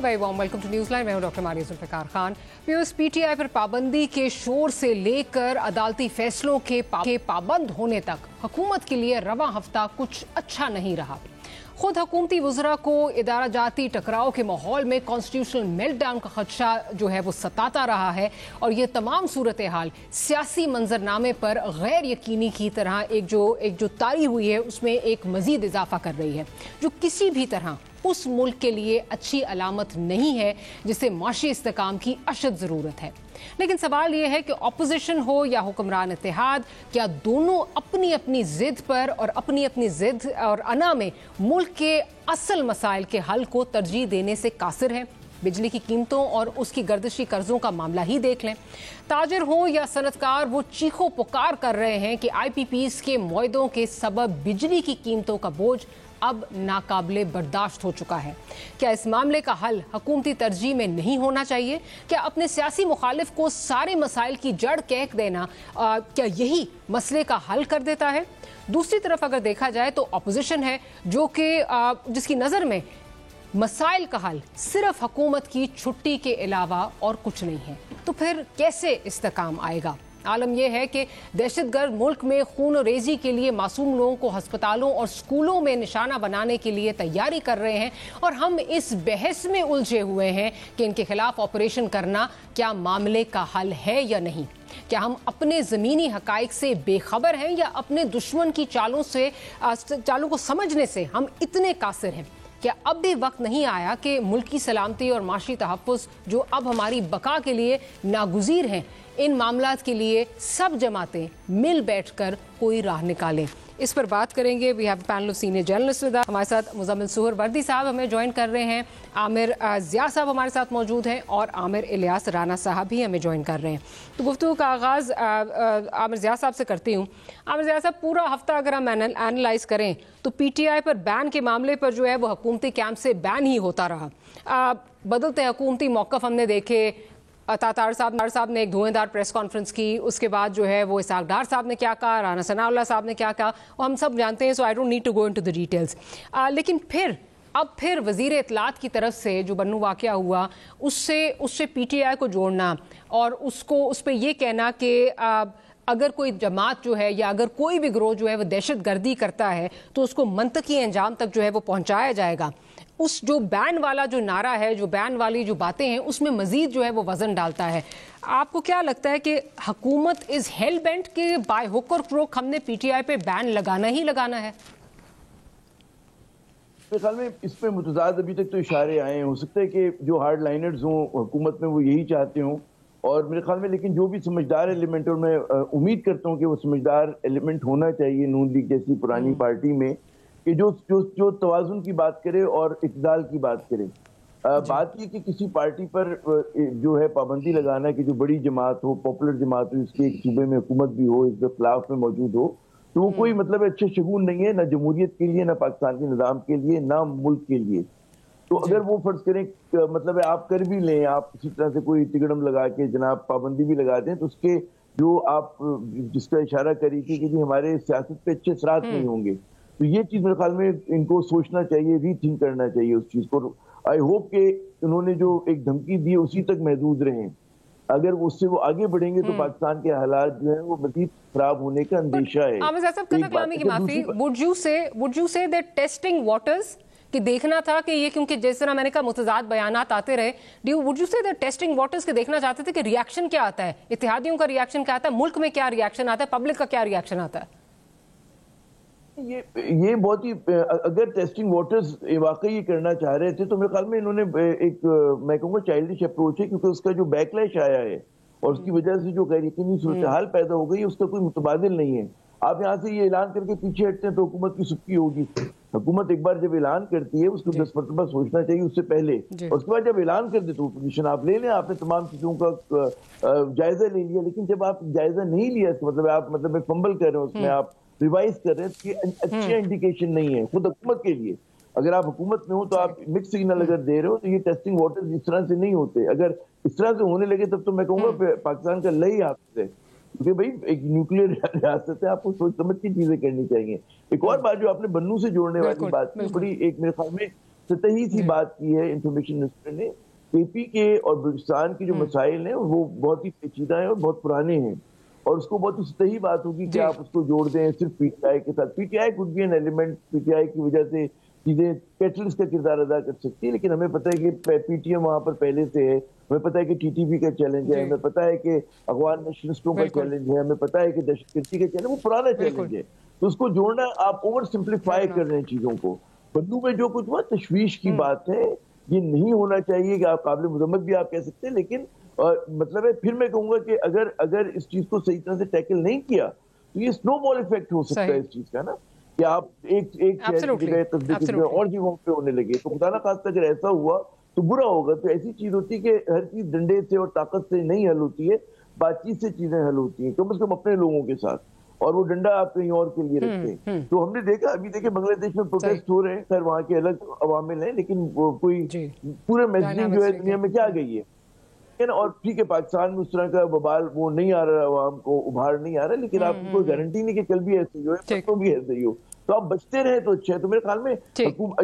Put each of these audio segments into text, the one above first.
Very warm welcome to Newsline. मैं हूं doctor Maria Zulfiqar Khan. Viewers, PTI पर पाबंदी के शोर से लेकर अदालती फैसलों के पाबंद होने तक हुकूमत के लिए रवा हफ्ता कुछ अच्छा नहीं रहा। खुद हुकूमती वज़रा को इदारा जाती टकराव के माहौल में कॉन्स्टिट्यूशनल मेल्टडाउन का खदशा जो है वो सताता रहा है और ये तमाम सूरत हाल सियासी मंजरनामे पर गैर यकीनी की तरह एक जो तारी हुई है उसमें एक मजीद इजाफा कर रही है, जो किसी भी तरह उस मुल्क के लिए अच्छी अलामत नहीं है जिसे माशी इस्तेकाम की अशद ज़रूरत है। लेकिन सवाल यह है कि अपोजिशन हो या हुक्मरान इत्तेहाद, क्या दोनों अपनी अपनी जिद पर और अपनी अपनी जिद और अना में मुल्क के असल मसाइल के हल को तरजीह देने से कासिर हैं? बिजली की कीमतों और उसकी गर्दिशी कर्जों का मामला ही देख लें। ताजिर हो या सनतकार, वो चीखो पुकार कर रहे हैं कि IPPs के मुआहदों के सबब बिजली की कीमतों का बोझ अब नाकाबिले बर्दाश्त हो चुका है। क्या इस मामले का हल हुकूमती तरजीह में नहीं होना चाहिए? क्या अपने सियासी मुखालिफ को सारे मसाइल की जड़ कह देना क्या यही मसले का हल कर देता है? दूसरी तरफ अगर देखा जाए तो अपोजिशन है जो कि जिसकी नज़र में मसाइल का हल सिर्फ हुकूमत की छुट्टी के अलावा और कुछ नहीं है। तो फिर कैसे इस्तेकाम आएगा? आलम यह है कि दहशतगर्द मुल्क में खून रेजी के लिए मासूम लोगों को अस्पतालों और स्कूलों में निशाना बनाने के लिए तैयारी कर रहे हैं और हम इस बहस में उलझे हुए हैं कि इनके खिलाफ ऑपरेशन करना क्या मामले का हल है या नहीं। क्या हम अपने ज़मीनी हकाइक से बेखबर हैं या अपने दुश्मन की चालों को समझने से हम इतने कासिर हैं? क्या अब भी वक्त नहीं आया कि मुल्क की सलामती और माशी तहफ़्फ़ुज़ जो अब हमारी बका के लिए नागुज़ीर हैं, इन मामलात के लिए सब जमातें मिल बैठकर कोई राह निकालें? इस पर बात करेंगे। We have panel of senior journalist with us. हमारे साथ मुज़म्मिल सुहरवर्दी साहब हमें ज्वाइन कर रहे हैं, आमिर ज़िया साहब हमारे साथ मौजूद हैं और आमिर इलियास राना साहब भी हमें ज्वाइन कर रहे हैं। तो गुफ्तगू का आगाज़ आमिर ज़िया साहब से करती हूँ। आमिर ज़िया साहब, पूरा हफ्ता अगर हम एनालाइज करें तो PTI पर बैन के मामले पर जो है वो हुकूमती कैंप से बैन ही होता रहा। बदलते हुकूमती मौक़िफ़ हमने देखे। तातार साहब ने एक धुएंधार प्रेस कॉन्फ्रेंस की, उसके बाद जो है वो इसाक डार साहब ने क्या कहा, राना सनाउल्लाह साहब ने क्या कहा, वो हम सब जानते हैं, so I don't need to go into the details. लेकिन फिर वज़ीर इत्तलात की तरफ से जो बन्नू वाक़या हुआ उससे PTI को जोड़ना और उस पर यह कहना कि अगर कोई जमात जो है या अगर कोई भी गिरोह जो है वो दहशत गर्दी करता है तो उसको मंतकी अंजाम तक जो है वो पहुंचाया जाएगा। उस जो बैन वाला जो नारा है, जो बैन वाली जो बातें हैं, उसमें मजीद जो है वो वजन डालता है। आपको क्या लगता है कि हुकूमत इज हेल बेंट के बाय हुक और क्रोक हमने PTI पे बैन लगाना ही लगाना है? मेरे ख्याल में इस पे मुतज़ाद अभी तक तो इशारे आए हैं। हो सकता है कि जो हार्ड लाइनर्स हों हुकूमत में वो यही चाहते हों, और मेरे ख्याल में लेकिन जो भी समझदार एलिमेंट, और मैं उम्मीद करता हूँ कि वो समझदार एलिमेंट होना चाहिए नून लीग जैसी पुरानी पार्टी में, कि जो तवाज़ुन की बात करे और इत्तेदाल की बात करे। बात ये कि किसी पार्टी पर जो है पाबंदी लगाना कि जो बड़ी जमात हो, पॉपुलर जमात हो, इसके एक सूबे में हुकूमत भी हो, इसके खिलाफ में मौजूद हो, तो वो कोई मतलब अच्छे शगुन नहीं है, ना जमहूरियत के लिए, ना पाकिस्तान के निज़ाम के लिए, ना मुल्क के लिए। तो अगर वो फर्ज करें मतलब है आप कर भी लें, आप किसी तरह से कोई तिगड़म लगा के जनाब पाबंदी भी लगा दें, तो उसके जो आप जिसका इशारा करी थी कि जी हमारे सियासत पे अच्छे असरात नहीं होंगे, तो ये चीज मेरे ख्याल में इनको सोचना चाहिए, रीथिंक करना चाहिए उस चीज को। आई होप कि उन्होंने जो एक धमकी दी उसी तक महदूद रहें। अगर उससे वो आगे बढ़ेंगे तो पाकिस्तान के हालात जो है वो मजीद खराब होने का अंदेशा है। Would you say that testing waters कि देखना था कि ये, क्योंकि जिस तरह मैंने कहा मुतज़ाद बयानात आते रहे, would you say that testing waters के देखना चाहते थे कि रिएक्शन क्या आता है, इत्तेहादियों का रिएक्शन क्या आता है, मुल्क में क्या रिएक्शन आता है, पब्लिक का क्या रिएक्शन आता है? ये बहुत ही, अगर टेस्टिंग वाटर्स वाकई ये करना चाह रहे थे तो मेरे ख्याल में इन्होंने एक मैं कहूँगा चाइल्डिश अप्रोच है, क्योंकि उसका जो बैकलैश आया है और उसकी वजह से जो गैर यकीनी सूरत हाल पैदा हो गई, उसका कोई मुतबादिल नहीं है। आप यहाँ से ये ऐलान करके पीछे हटते हैं तो हुकूमत की सुक्की होगी। हुकूमत एक बार जब ऐलान करती है उसको 10 मरतबा सोचना चाहिए उससे पहले, और उसके बाद जब ऐलान कर दे तो पोजीशन आप ले लें। आपने तमाम चीजों का जायजा ले लिया, लेकिन जब आप जायजा नहीं लिया, इसका मतलब आप फंबल कर रहे हो, उसमें आप रिवाइज कर रहे हैं, तो ये अच्छी इंडिकेशन नहीं है खुद हुकूमत के लिए। अगर आप हुकूमत में हो तो आप मिक्स सिग्नल अगर दे रहे हो तो ये टेस्टिंग वाटर्स इस तरह से नहीं होते। अगर इस तरह से होने लगे तब तो मैं कहूँगा पाकिस्तान का लई हाथ है, क्योंकि भाई एक न्यूक्लियर रियासत है, आपको सोच समझ की चीजें करनी चाहिए। एक और बात जो आपने बन्नू से जोड़ने वाली बात की, बड़ी एक मेरे ख्याल में सतही सी बात की है इंफॉर्मेशन मिनिस्टर ने। केपी के और बलूचिस्तान के जो मसाइल हैं वो बहुत ही पेचीदा हैं और बहुत पुराने हैं, और उसको बहुत ही सतही बात होगी कि आप उसको जोड़ दें सिर्फ पीटीआई के साथ। PTI could be an element, PTI की वजह से चीजें कैटलिस्ट का किरदार अदा कर सकती है, लेकिन हमें पता है कि पीटीएम वहां पर पहले से है, हमें पता है कि टीटीपी का चैलेंज है, हमें पता है कि अफगान नेशनलिस्टों का चैलेंज है, हमें पता है कि दहशतगर्दी का चैलेंज, वो पुराना चैलेंज है। तो उसको जोड़ना, आप ओवर सिंप्लीफाई कर रहे हैं चीजों को। बंदू में जो कुछ हुआ तशवीश की बात है, ये नहीं होना चाहिए कि आप काबिल मुजम्मत भी आप कह सकते हैं, लेकिन मतलब है, फिर मैं कहूंगा कि अगर इस चीज को सही तरह से टैकल नहीं किया तो ये स्नोबॉल इफेक्ट हो सकता है इस चीज का ना, कि आप एक शहर की जगह कस्बे और जगहों पे होने लगे। तो खुदा ना खास्ता अगर ऐसा हुआ तो बुरा होगा। तो ऐसी चीज होती है कि हर चीज डंडे से और ताकत से नहीं हल होती है, बातचीत से चीजें हल होती हैं, कम से कम अपने लोगों के साथ, और वो डंडा आप कहीं और के लिए रखते हैं। तो हमने देखा, अभी देखे बांग्लादेश में प्रोटेस्ट हो रहे हैं, खैर वहाँ के अलग अवामिल हैं, लेकिन वो कोई पूरे मैसेजिंग जो है दुनिया में क्या गई है। और ठीक है, पाकिस्तान में उस तरह का बवाल वो नहीं आ रहा, आवाम को उभार नहीं आ रहा, लेकिन आपको कोई गारंटी नहीं कि कल भी ऐसे ही हो, परसों भी ऐसे ही हो। तो आप बचते रहे तो अच्छा है। तो मेरे ख्याल में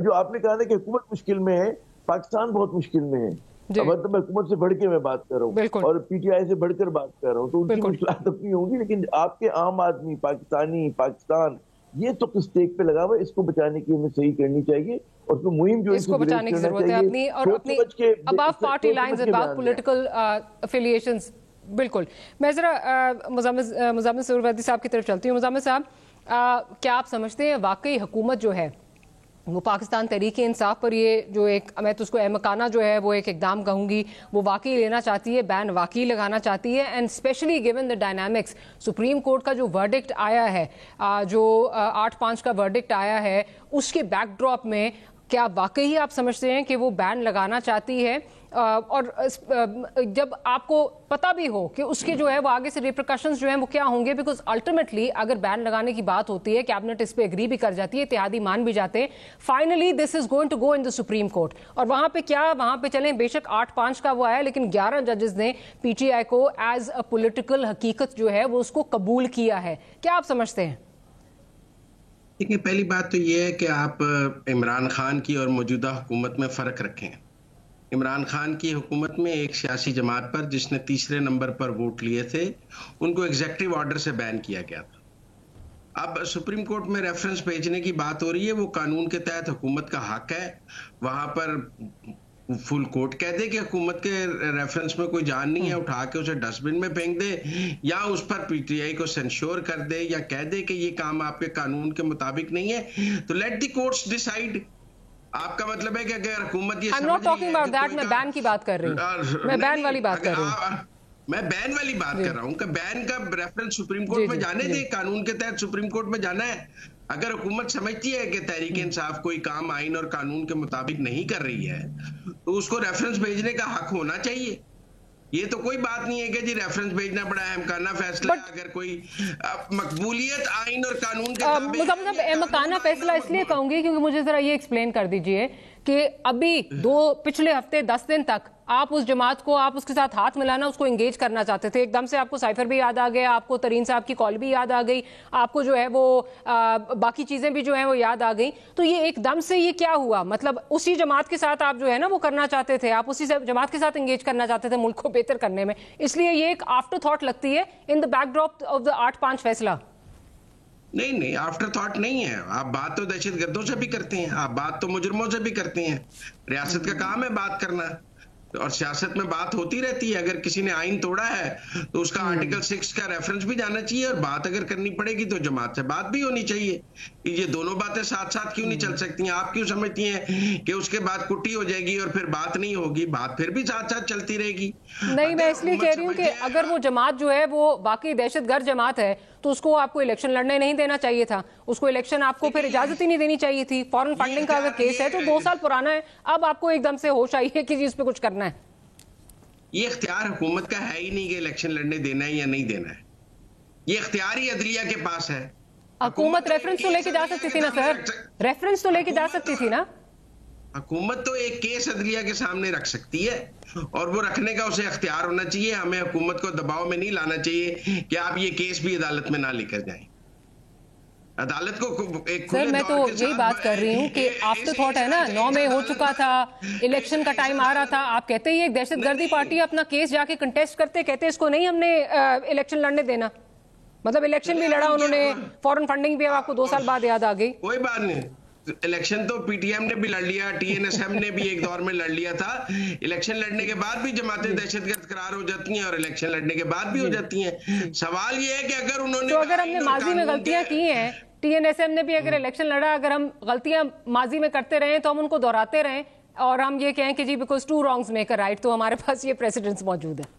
जो आपने कहा था कि हुकूमत मुश्किल में है, पाकिस्तान बहुत मुश्किल में है। मतलब मैं हुकूमत से बढ़ के मैं बात कर रहा हूँ और पीटीआई से बढ़कर बात कर रहा हूँ, तो उनकी मुश्किलात अपनी होंगी, लेकिन आपके आम आदमी, पाकिस्तान ये तो स्टेक पे लगा हुआ है, इसको बचाने की हमें सही करनी चाहिए, और उसको मुहिम जो इसको बचाने की जरूरत है अपनी, और अपनी above party lines, above political affiliations. बिल्कुल। मैं जरा मुज़म्मिल सुहरवर्दी साहब की तरफ चलती हूँ। मुज़म्मिल साहब, क्या आप समझते हैं वाकई हुकूमत जो है वो पाकिस्तान तहरीक इंसाफ पर ये जो एक, मैं तो उसको अहमकाना जो है वो एक इकदाम कहूँगी, वो वाकई लेना चाहती है, बैन वाकई लगाना चाहती है, and specially given the dynamics, supreme court का जो वर्डिक्ट आया है, जो 8-5 का वर्डिक्ट आया है, उसके बैकड्रॉप में क्या वाकई आप समझते हैं कि वो बैन लगाना चाहती है? और जब आपको पता भी हो कि उसके जो है वो आगे से रिप्रिकॉशंस जो हैं वो क्या होंगे, बिकॉज अल्टीमेटली अगर बैन लगाने की बात होती है, कैबिनेट इस पे एग्री भी कर जाती है, इत्तेहादी मान भी जाते हैं, finally this is going to go in the Supreme Court, और वहां पे क्या, वहां पे चलें, बेशक 8-5 का वो आया, लेकिन 11 जजेस ने पीटीआई को एज अ पॉलिटिकल हकीकत जो है वो उसको कबूल किया है। क्या आप समझते हैं? देखिए, पहली बात तो ये है कि आप इमरान खान की और मौजूदा हुकूमत में फ़र्क रखें। इमरान खान की हुकूमत में एक सियासी जमात पर जिसने तीसरे नंबर पर वोट लिए थे, उनको एग्जेक्टिव ऑर्डर से बैन किया गया था। अब सुप्रीम कोर्ट में रेफरेंस भेजने की बात हो रही है, वो कानून के तहत हुकूमत का हक है। वहां पर फुल कोर्ट कह दे कि हुकूमत के रेफरेंस में कोई जान नहीं है, उठा के उसे डस्टबिन में फेंक दे, या उस पर पीटीआई को सेंश्योर कर दे, या कह दे कि ये काम आपके कानून के मुताबिक नहीं है, तो लेट द कोर्ट्स डिसाइड। आपका मतलब है कि अगर हुकूमत ये I'm not talking about that, मैं बैन की बात कर रही हूँ, मैं बैन वाली बात कर रही हूँ। मैं बैन वाली बात कर रहा हूँ कि बैन का रेफरेंस सुप्रीम कोर्ट में जाने दे, कानून के तहत सुप्रीम कोर्ट में जाना है। अगर हुकूमत समझती है कि तहरीक इंसाफ कोई काम आइन और कानून के मुताबिक नहीं कर रही है, तो उसको रेफरेंस भेजने का हक होना चाहिए। ये तो कोई बात नहीं है कि जी रेफरेंस भेजना पड़ा है, अहमकाना फैसला। अगर कोई मकबूलियत आइन और कानून के मतलब अहमकाना फैसला इसलिए कहूंगी क्योंकि मुझे जरा ये एक्सप्लेन कर दीजिए कि अभी पिछले हफ्ते 10 दिन तक आप उस जमात को, आप उसके साथ हाथ मिलाना, उसको एंगेज करना चाहते थे, एकदम से आपको साइफर भी याद आ गया, आपको तरीन साहब की कॉल भी याद आ गई, आपको जो है वो बाकी चीजें भी जो है वो याद आ गई। तो ये एकदम से ये क्या हुआ? मतलब उसी जमात के साथ आप जो है ना वो करना चाहते थे, आप उसी जमात के साथ एंगेज करना चाहते थे मुल्क को बेहतर करने में, इसलिए ये एक आफ्टर थॉट लगती है in the backdrop of the 8-5 फैसला। नहीं, आफ्टर थॉट नहीं है। आप बात तो दहशतगर्दों से भी करते हैं, आप बात तो मुजरमों से भी करते हैं। रियासत का काम है बात करना, और सियासत में बात होती रहती है। अगर किसी ने आइन तोड़ा है तो उसका आर्टिकल 6 का रेफरेंस भी जाना चाहिए, और बात अगर करनी पड़ेगी तो जमात से बात भी होनी चाहिए। ये दोनों बातें साथ साथ क्यों नहीं चल सकती हैं? आप क्यों समझती हैं कि उसके बाद कुट्टी हो जाएगी और फिर बात नहीं होगी? बात फिर भी साथ साथ चलती रहेगी। नहीं, मैं इसलिए कह रही हूँ कि अगर वो जमात जो है वो बाकी दहशतगर्द जमात है तो उसको आपको इलेक्शन लड़ने नहीं देना चाहिए था, उसको इलेक्शन आपको फिर इजाजत ही नहीं देनी चाहिए थी। फॉरेन फंडिंग का अगर केस है तो 2 साल पुराना है, अब आपको एकदम से होश आई है कि इस पे कुछ करना है। ये इख्तियार हुकूमत का है ही नहीं कि इलेक्शन लड़ने देना है या नहीं देना है। ये इख्तियार ही अदलिया के पास है। हुकूमत रेफरेंस तो लेके जा सकती थी ना सर, रेफरेंस तो लेके जा सकती थी ना। हुकूमत तो एक केस अदलिया के सामने रख सकती है, और वो रखने का उसे अख्तियार होना चाहिए। हमें हुकूमत को दबाव में नहीं लाना चाहिए कि आप ये केस भी अदालत में ना लेकर जाएं। अदालत को एक सर मैं तो यही बात कर रही हूँ कि आफ्टर थॉट है ना, 9 मई हो चुका था, इलेक्शन का टाइम आ रहा था, आप कहते ही एक दहशतगर्दी पार्टी अपना केस जाके कंटेस्ट करते, कहते इसको नहीं हमने इलेक्शन लड़ने देना, मतलब इलेक्शन भी लड़ा उन्होंने, फॉरेन फंडिंग भी आपको 2 साल बाद याद आ गई। कोई बात नहीं, इलेक्शन तो पीटीएम ने भी लड़ लिया, टीएनएसएम ने भी एक दौर में लड़ लिया था। इलेक्शन लड़ने के बाद भी जमातें दहशतगर्द करार हो जाती हैं और इलेक्शन लड़ने के बाद भी हो जाती हैं। सवाल ये है कि अगर उन्होंने, तो अगर हमने माजी में गलतियां की हैं, टीएनएसएम ने भी अगर इलेक्शन लड़ा, अगर हम गलतियां माजी में करते रहे तो हम उनको दोहराते रहें और हम ये कहें कि जी because 2 wrongs make a right, तो हमारे पास ये प्रेसिडेंट्स मौजूद है।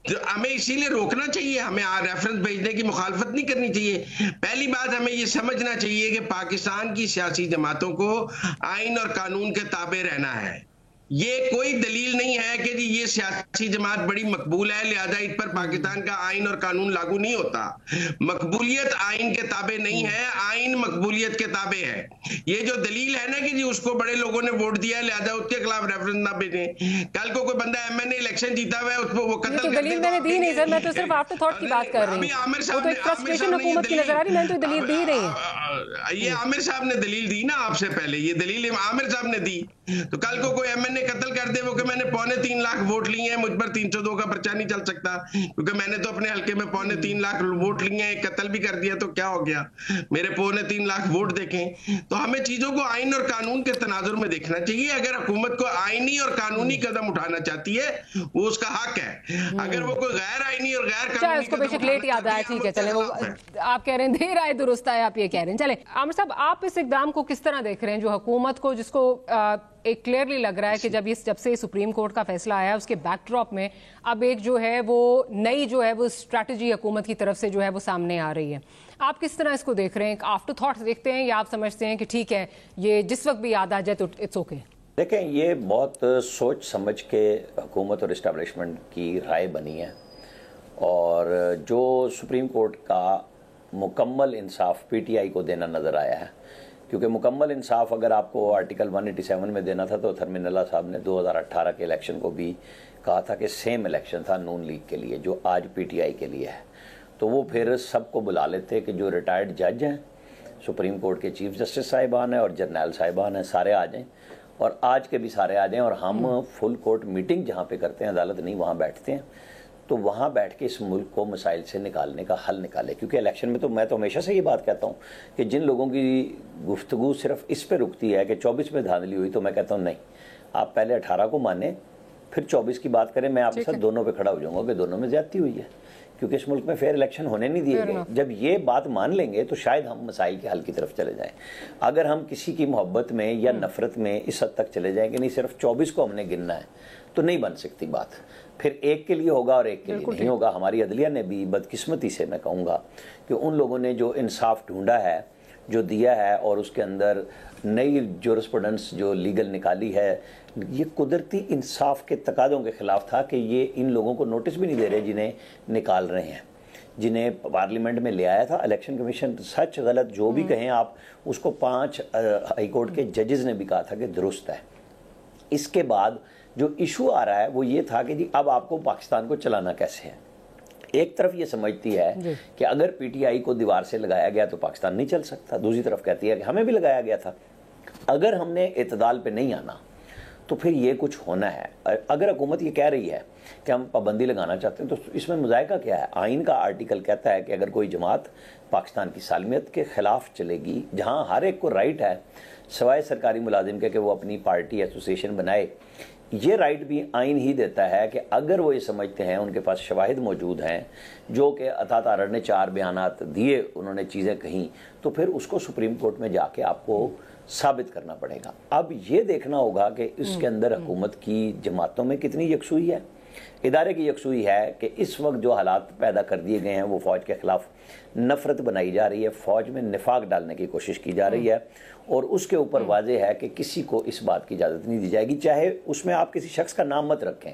तो हमें इसीलिए रोकना चाहिए, हमें रेफरेंस भेजने की मुखालफत नहीं करनी चाहिए। पहली बात हमें ये समझना चाहिए कि पाकिस्तान की सियासी जमातों को आइन और कानून के ताबे रहना है। ये कोई दलील नहीं है कि जी ये सियासी जमात बड़ी मकबूल है लिहाजा इस पर पाकिस्तान का आइन और कानून लागू नहीं होता। मकबूलियत आइन के ताबे नहीं है, आइन मकबूलियत के ताबे है। ये जो दलील है ना कि जी उसको बड़े लोगों ने वोट दिया है लिहाजा उसके खिलाफ रेफरेंस ना भेजें, कल को कोई बंदा एमएनए इलेक्शन जीता हुआ है उसको वो कत्ल कर दलील मैंने दी नहीं सर, मैं तो सिर्फ आफ्टर थॉट की बात कर रही हूँ। आमिर वो साहब तो एक फ्रस्ट्रेशन हुकूमत की नजर आ रही, मैंने तो दलील दी नहीं है। ये आमिर साहब ने दलील दी ना आपसे पहले, ये दलील आमिर साहब ने दी। तो कल को कोई एमएनए कत्ल कर दे वो कि मैंने 3.25 लाख वोट लिए हैं, मुझ पर 302 का पर्चा नहीं चल सकता क्योंकि मैंने तो अपने हल्के में 3.25 लाख वोट लिए हैं, कत्ल भी कर दिया तो क्या हो गया, मेरे 3.25 लाख वोट देखें। तो हमें चीजों को आइन और कानून के तनाजुर में देखना चाहिए। अगर हुकूमत को आईनी और कानूनी कदम उठाना चाहती है वो उसका हक है। अगर वो कोई गैर आईनी और गैर कानूनी उसको बेशक लेट याद आया, ठीक है चले, वो आप कह रहे हैं देर आए दुरुस्त आए, आप ये कह रहे हैं। चले आमिर साहब, आप इस इकदाम को किस तरह देख रहे हैं, जो हुकूमत को, जिसको एक क्लियरली लग रहा है कि जब से सुप्रीम कोर्ट का फैसला आया उसके बैकड्रॉप में अब एक जो है वो नई जो है वो स्ट्रैटेजी हुकूमत की तरफ से जो है वो सामने आ रही है, आप किस तरह इसको देख रहे हैं? आफ्टर थॉट देखते हैं या आप समझते हैं कि ठीक है ये जिस वक्त भी याद आ जाए तो इट्स ओके? देखें, ये बहुत सोच समझ के हुकूमत और इस्टेब्लिशमेंट की राय बनी है और जो सुप्रीम कोर्ट का मुकम्मल इंसाफ पीटीआई को देना नज़र आया है, क्योंकि मुकम्मल इंसाफ अगर आपको आर्टिकल 187 में देना था तो थरमीन साहब ने 2018 के इलेक्शन को भी कहा था कि सेम इलेक्शन था नून लीग के लिए जो आज पीटीआई के लिए है। तो वो फिर सबको बुला लेते कि जो रिटायर्ड जज हैं, सुप्रीम कोर्ट के चीफ जस्टिस साहिबान हैं और जर्नैल साहिबान हैं, सारे आ जाएं और आज के भी सारे आ जाएं और हम फुल कोर्ट मीटिंग जहाँ पे करते हैं, अदालत नहीं वहाँ बैठते हैं, तो वहाँ बैठ के इस मुल्क को मसाइल से निकालने का हल निकाले। क्योंकि इलेक्शन में तो मैं तो हमेशा से ये बात कहता हूँ कि जिन लोगों की गुफ्तगू सिर्फ इस पे रुकती है कि 24 में धांधली हुई, तो मैं कहता हूँ नहीं, आप पहले 18 को माने फिर 24 की बात करें। मैं आपके साथ दोनों पे खड़ा हो जाऊँगा कि दोनों में ज्यादती हुई है, क्योंकि इस मुल्क में फेयर इलेक्शन होने नहीं दिए गए। जब ये बात मान लेंगे तो शायद हम मसाइल के हल की तरफ चले जाएं। अगर हम किसी की मोहब्बत में या नफरत में इस हद तक चले जाएं कि नहीं सिर्फ 24 को हमने गिनना है, तो नहीं बन सकती बात। फिर एक के लिए होगा और एक के लिए नहीं होगा। हमारी अदलिया ने भी बदकिस्मती से मैं कहूँगा कि उन लोगों ने जो इंसाफ ढूंढा है, जो दिया है और उसके अंदर नई जोरिस्प्रूडेंस जो लीगल निकाली है, ये कुदरती इंसाफ के तकादों के खिलाफ था कि ये इन लोगों को नोटिस भी नहीं दे रहे जिन्हें निकाल रहे हैं, जिन्हें पार्लियामेंट में ले आया था इलेक्शन कमीशन। सच गलत जो भी कहें आप, उसको 5 हाई कोर्ट के जजेस ने भी कहा था कि दुरुस्त है। इसके बाद जो इशू आ रहा है वो ये था कि जी अब आपको पाकिस्तान को चलाना कैसे है। एक तरफ ये समझती है कि अगर पीटीआई को दीवार से लगाया गया तो पाकिस्तान नहीं चल सकता, दूसरी तरफ कहती है कि हमें भी लगाया गया था, अगर हमने इत्तेदाल पे नहीं आना तो फिर ये कुछ होना है। अगर हुकूमत ये कह रही है कि हम पाबंदी लगाना चाहते हैं तो इसमें मुजायका क्या है? आइन का आर्टिकल कहता है कि अगर कोई जमात पाकिस्तान की सालमियत के खिलाफ चलेगी, जहाँ हर एक को राइट है सवाए सरकारी मुलाजिम के कि वो अपनी पार्टी एसोसिएशन बनाए, ये राइट भी आइन ही देता है कि अगर वो ये समझते हैं, उनके पास शवाहिद मौजूद हैं, जो कि अता तारड़ ने 4 बयानात दिए, उन्होंने चीज़ें कहीं, तो फिर उसको सुप्रीम कोर्ट में जाके आपको साबित करना पड़ेगा। अब ये देखना होगा कि इसके अंदर हुकूमत की जमातों में कितनी यकसुई है, इदारे की यकसुई है कि इस वक्त जो हालात पैदा कर दिए गए हैं, वो फ़ौज के ख़िलाफ़ नफ़रत बनाई जा रही है, फ़ौज में निफाक डालने की कोशिश की जा रही है और उसके ऊपर वाज़ेह है कि किसी को इस बात की इजाज़त नहीं दी जाएगी, चाहे उसमें आप किसी शख्स का नाम मत रखें,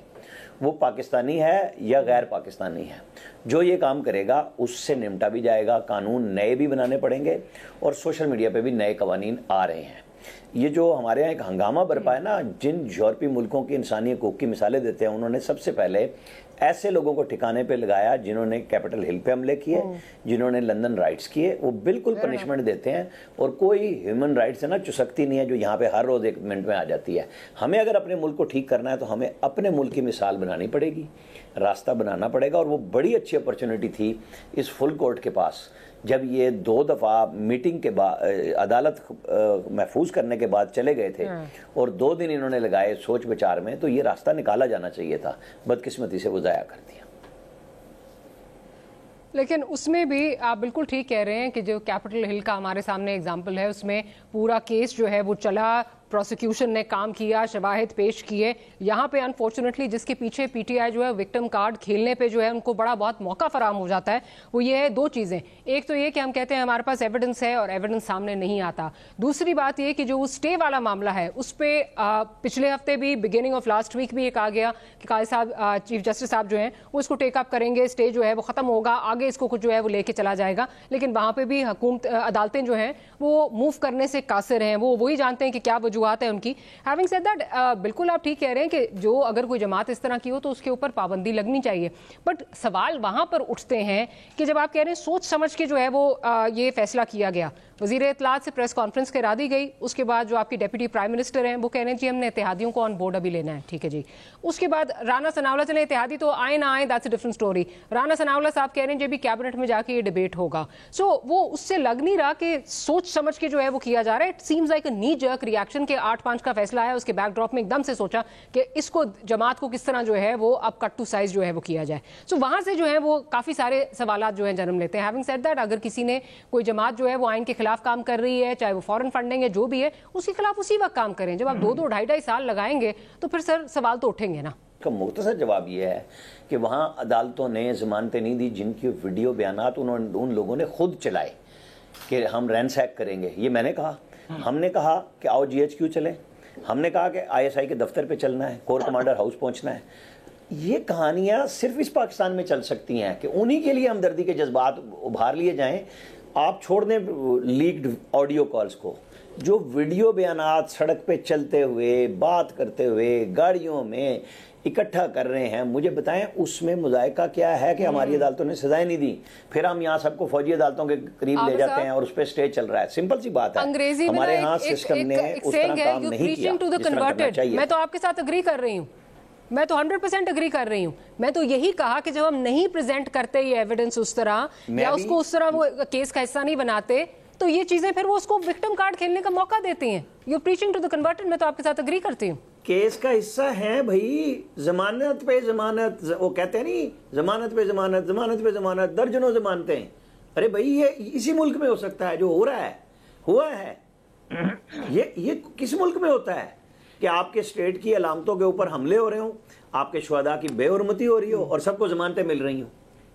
वो पाकिस्तानी है या गैर पाकिस्तानी है। जो ये काम करेगा उससे निमटा भी जाएगा, कानून नए भी बनाने पड़ेंगे और सोशल मीडिया पे भी नए कवानीन आ रहे हैं। ये जो हमारे यहाँ एक हंगामा बरपा है ना, जिन यूरोपीय मुल्कों की इंसानी हकूक़ की मिसालें देते हैं, उन्होंने सबसे पहले ऐसे लोगों को ठिकाने पे लगाया जिन्होंने कैपिटल हिल पे हमले किए, जिन्होंने लंदन राइट्स किए, वो बिल्कुल पनिशमेंट देते हैं। और कोई ह्यूमन राइट्स है ना चुसकती नहीं है जो यहाँ पे हर रोज़ 1 मिनट में आ जाती है। हमें अगर अपने मुल्क को ठीक करना है तो हमें अपने मुल्क की मिसाल बनानी पड़ेगी, रास्ता बनाना पड़ेगा। और वो बड़ी अच्छी अपॉर्चुनिटी थी इस फुल कोर्ट के पास, जब ये 2 दफ़ा मीटिंग के बाद अदालत महफूज करने के बाद चले गए थे और 2 दिन इन्होंने लगाए सोच विचार में, तो ये रास्ता निकाला जाना चाहिए था। बदकिस्मती से वो ज़ाया कर दिया। लेकिन उसमें भी आप बिल्कुल ठीक कह रहे हैं कि जो कैपिटल हिल का हमारे सामने एग्जाम्पल है, उसमें पूरा केस जो है वो चला, प्रोसिक्यूशन ने काम किया, शवाहिद पेश किए। यहाँ पे अनफॉर्चुनेटली जिसके पीछे पीटीआई जो है विक्टिम कार्ड खेलने पे जो है उनको बड़ा बहुत मौका फराम हो जाता है, वो ये है 2 चीज़ें। एक तो ये कि हम कहते हैं हमारे पास एविडेंस है और एविडेंस सामने नहीं आता। दूसरी बात ये कि जो स्टे वाला मामला है उस पर पिछले हफ्ते भी, बिगिनिंग ऑफ लास्ट वीक भी ये कहा गया कि काजी साहब, चीफ जस्टिस साहब जो हैं वो इसको टेकअप करेंगे, स्टे जो है वो ख़त्म होगा, आगे इसको कुछ जो है वो लेके चला जाएगा। लेकिन वहाँ पर भी हुकूमत, अदालतें जो हैं वो मूव करने से कासिर हैं, वो वही जानते हैं कि क्या वजूहत है उनकी। हैविंग सेड दैट, बिल्कुल आप ठीक कह रहे हैं कि जो अगर कोई जमात इस तरह की हो तो उसके ऊपर पाबंदी लगनी चाहिए। बट सवाल वहां पर उठते हैं कि जब आप कह रहे हैं सोच समझ के जो है वो ये फैसला किया गया, वजीर इत्तलात से प्रेस कॉन्फ्रेंस करा दी गई, उसके बाद जो आपकी डेप्यूटी प्राइम मिनिस्टर हैं वो कह रहे हैं जी हमने इत्तेहादियों को ऑन बोर्ड अभी लेना है, ठीक है जी। उसके बाद राना सनाउल्लाह, चले इत्तेहादी तो आए ना आए that's a different story, Rana Sanaullah साहब कह रहे हैं जी अभी कैबिनेट में जाके ये डिबेट होगा। सो वो उससे लग नहीं रहा कि सोच समझ के जो है वो किया जा रहा है। It seems like a knee jerk reaction के 8-5 का फैसला है, उसके बैकड्रॉप में एकदम से सोचा कि इसको जमात को किस तरह जो है वो अब कट टू साइज जो है वो किया जाए। सो वहां से जो है वो काफी सारे सवालात जो है जन्म लेते हैं। हैविंग सेड दैट, अगर किसी ने कोई जमात जो है वो आइन के खिलाफ काम कर रही है, चाहे वो फॉरेन फंडिंग है, जो भी है, उसके खिलाफ उसी वक्त काम करें। जब आप 2-2, 2.5 साल लगाएंगे तो फिर सर सवाल तो उठेंगे ना। का मुख्तसर जवाब यह है कि वहाँ अदालतों ने जमानतें नहीं दी जिनकी वीडियो बयानात उन लोगों ने खुद चलाए कि हम रैंसैक करेंगे। ये मैंने कहा, हमने कहा कि आओ GHQ चलें, हमने कहा कि ISI के दफ्तर पे चलना है, कोर कमांडर हाउस पहुंचना है। ये कहानियां सिर्फ इस पाकिस्तान में चल सकती हैं कि उन्हीं के लिए हमदर्दी के जज्बात उभार लिए जाएं। आप छोड़ दें लीक्ड ऑडियो कॉल्स को, जो वीडियो बयानात सड़क पे चलते हुए, बात करते हुए, गाड़ियों में इकट्ठा कर रहे हैं, मुझे बताएं उसमें मुजायका क्या है कि हमारी अदालतों ने सजाएं नहीं दी, फिर हम यहाँ सबको फौजी अदालतों के करीब ले जाते हैं और उस पर स्टे चल रहा है। सिंपल सी बात है, हमारे यहाँ सिस्टम ने उस तरह काम नहीं किया जिस तरह करना चाहिए। मैं तो आपके साथ अग्री कर रही हूँ, मैं तो 100% अग्री कर रही हूँ। मैं तो यही कहा कि जब हम नहीं प्रेजेंट करते ये एविडेंस उस तरह, या उसको उस तरह वो केस का हिस्सा नहीं बनाते, तो ये चीजें फिर वो उसको विक्टिम कार्ड खेलने का मौका देती हैं। You preaching to the converted. मैं तो आपके साथ अग्री करती हूँ। केस का हिस्सा है भाई, जमानत पे जमानत, वो कहते हैं नहीं, जमानत पे जमानत, जमानत पे जमानत, दर्जनों जमानतें। अरे भाई ये इसी मुल्क में हो सकता है जो हो रहा है, हुआ है। ये किस मुल्क में होता है कि आपके स्टेट की अलामतों के ऊपर हमले हो रहे हो, आपके शुहदा की बेहुरमती हो रही हो और सबको जमानतें मिल रही हो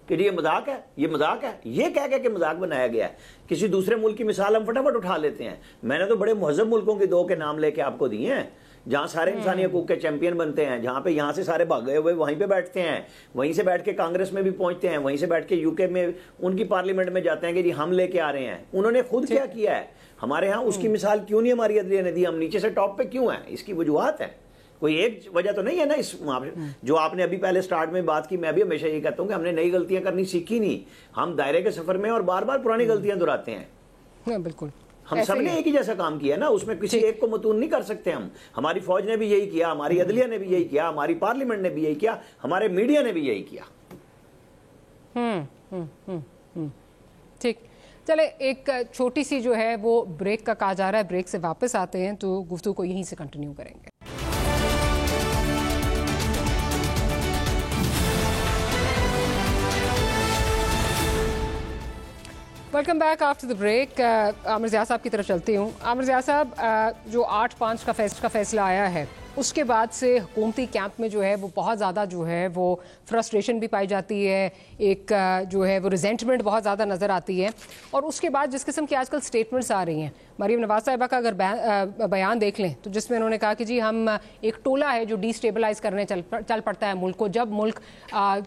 कि ये मजाक है, ये मजाक है, ये कह के मजाक बनाया गया है। किसी दूसरे मुल्क की मिसाल हम फटाफट उठा लेते हैं। मैंने तो बड़े मुहज़्ज़ब मुल्कों के 2 के नाम लेके आपको दिए हैं जहाँ सारे इंसानी हकूक़ के चैंपियन बनते हैं, जहाँ पे यहाँ से सारे भागे हुए वहीं पे बैठते हैं, वहीं से बैठ के कांग्रेस में भी पहुँचते हैं, वहीं से बैठ के UK में उनकी पार्लियामेंट में जाते हैं कि जी हम लेके आ रहे हैं। उन्होंने खुद क्या किया है, हमारे यहाँ उसकी मिसाल क्यों नहीं हमारी अदलिया ने दी, हम नीचे से टॉप पे क्यों हैं, इसकी वजूहत है। कोई एक वजह तो नहीं है ना। इस जो आपने अभी पहले स्टार्ट में बात की, मैं भी हमेशा ये कहता हूँ कि हमने नई गलतियां करनी सीखी नहीं, हम दायरे के सफर में और बार बार पुरानी गलतियां दोहराते हैं। बिल्कुल, हम सब ने एक ही जैसा काम किया ना, उसमें किसी एक को मतून नहीं कर सकते हम। हमारी फौज ने भी यही किया, हमारी अदलिया ने भी यही किया, हमारी पार्लियामेंट ने भी यही किया, हमारे मीडिया ने भी यही किया। ठीक, चले एक छोटी सी जो है वो ब्रेक का कहा जा रहा है, ब्रेक से वापस आते हैं तो गुफ्तगू को यहीं से कंटिन्यू करेंगे। Welcome back after the break. Amir Zia साहब की तरफ चलती हूँ। आमिर ज़िया साहब, जो 8-5 का फैसला आया है उसके बाद से हुकूमती कैंप में जो है वो बहुत ज़्यादा जो है वो फ्रस्ट्रेशन भी पाई जाती है, एक जो है वो रिजेंटमेंट बहुत ज़्यादा नज़र आती है। और उसके बाद जिस किस्म की आजकल स्टेटमेंट्स आ रही हैं, मरीम नवाज साहिबा का अगर बयान देख लें तो जिसमें उन्होंने कहा कि जी हम एक टोला है जो डिस्टेबलाइज करने चल पड़ता है मुल्क को, जब मुल्क